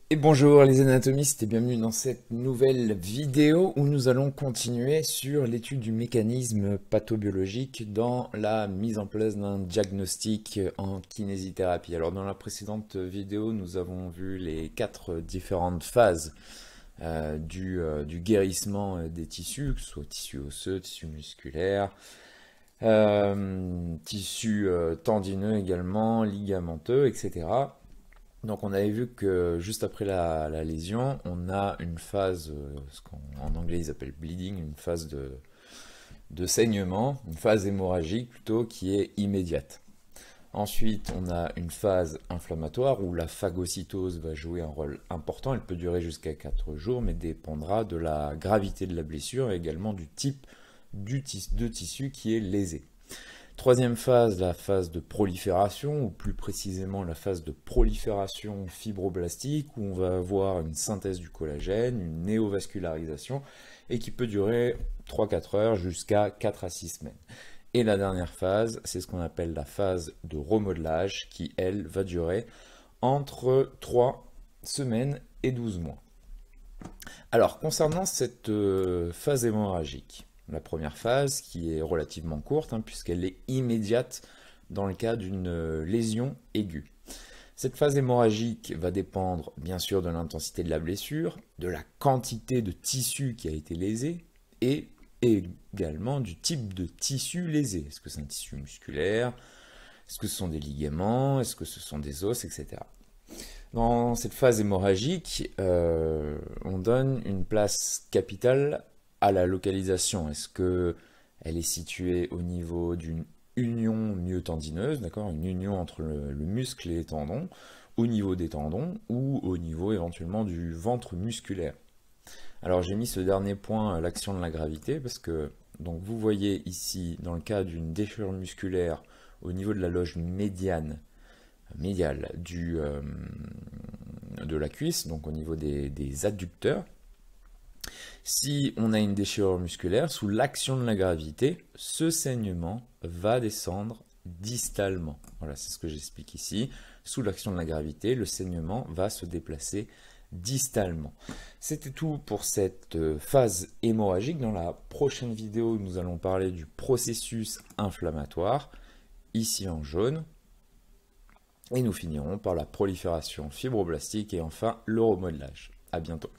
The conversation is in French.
Et bonjour les anatomistes et bienvenue dans cette nouvelle vidéo où nous allons continuer sur l'étude du mécanisme pathobiologique dans la mise en place d'un diagnostic en kinésithérapie. Alors dans la précédente vidéo, nous avons vu les 4 différentes phases du guérissement des tissus, que ce soit tissu osseux, tissu musculaire, tissu tendineux également, ligamenteux, etc. Donc on avait vu que juste après la lésion, on a une phase, ce qu'en anglais ils appellent bleeding, une phase de saignement, une phase hémorragique plutôt, qui est immédiate. Ensuite, on a une phase inflammatoire où la phagocytose va jouer un rôle important. Elle peut durer jusqu'à 4 jours, mais dépendra de la gravité de la blessure et également du type de tissu qui est lésé. Troisième phase, la phase de prolifération, ou plus précisément la phase de prolifération fibroblastique, où on va avoir une synthèse du collagène, une néovascularisation, et qui peut durer 3-4 heures jusqu'à 4 à 6 semaines. Et la dernière phase, c'est ce qu'on appelle la phase de remodelage, qui, elle, va durer entre 3 semaines et 12 mois. Alors, concernant cette phase hémorragique, la première phase, qui est relativement courte, puisqu'elle est immédiate dans le cas d'une lésion aiguë. Cette phase hémorragique va dépendre bien sûr de l'intensité de la blessure, de la quantité de tissu qui a été lésé et également du type de tissu lésé. Est-ce que c'est un tissu musculaire? Est-ce que ce sont des ligaments? Est-ce que ce sont des os, etc. Dans cette phase hémorragique, on donne une place capitale à la localisation. Est-ce que elle est située au niveau d'une union myotendineuse, d'accord, une union entre le muscle et les tendons, au niveau des tendons ou au niveau éventuellement du ventre musculaire. Alors j'ai mis ce dernier point, l'action de la gravité, parce que donc vous voyez ici, dans le cas d'une déchirure musculaire au niveau de la loge médiane, médiale de la cuisse, donc au niveau des adducteurs. Si on a une déchirure musculaire, sous l'action de la gravité, ce saignement va descendre distalement. Voilà, c'est ce que j'explique ici. Sous l'action de la gravité, le saignement va se déplacer distalement. C'était tout pour cette phase hémorragique. Dans la prochaine vidéo, nous allons parler du processus inflammatoire, ici en jaune. Et nous finirons par la prolifération fibroblastique et enfin le remodelage. À bientôt.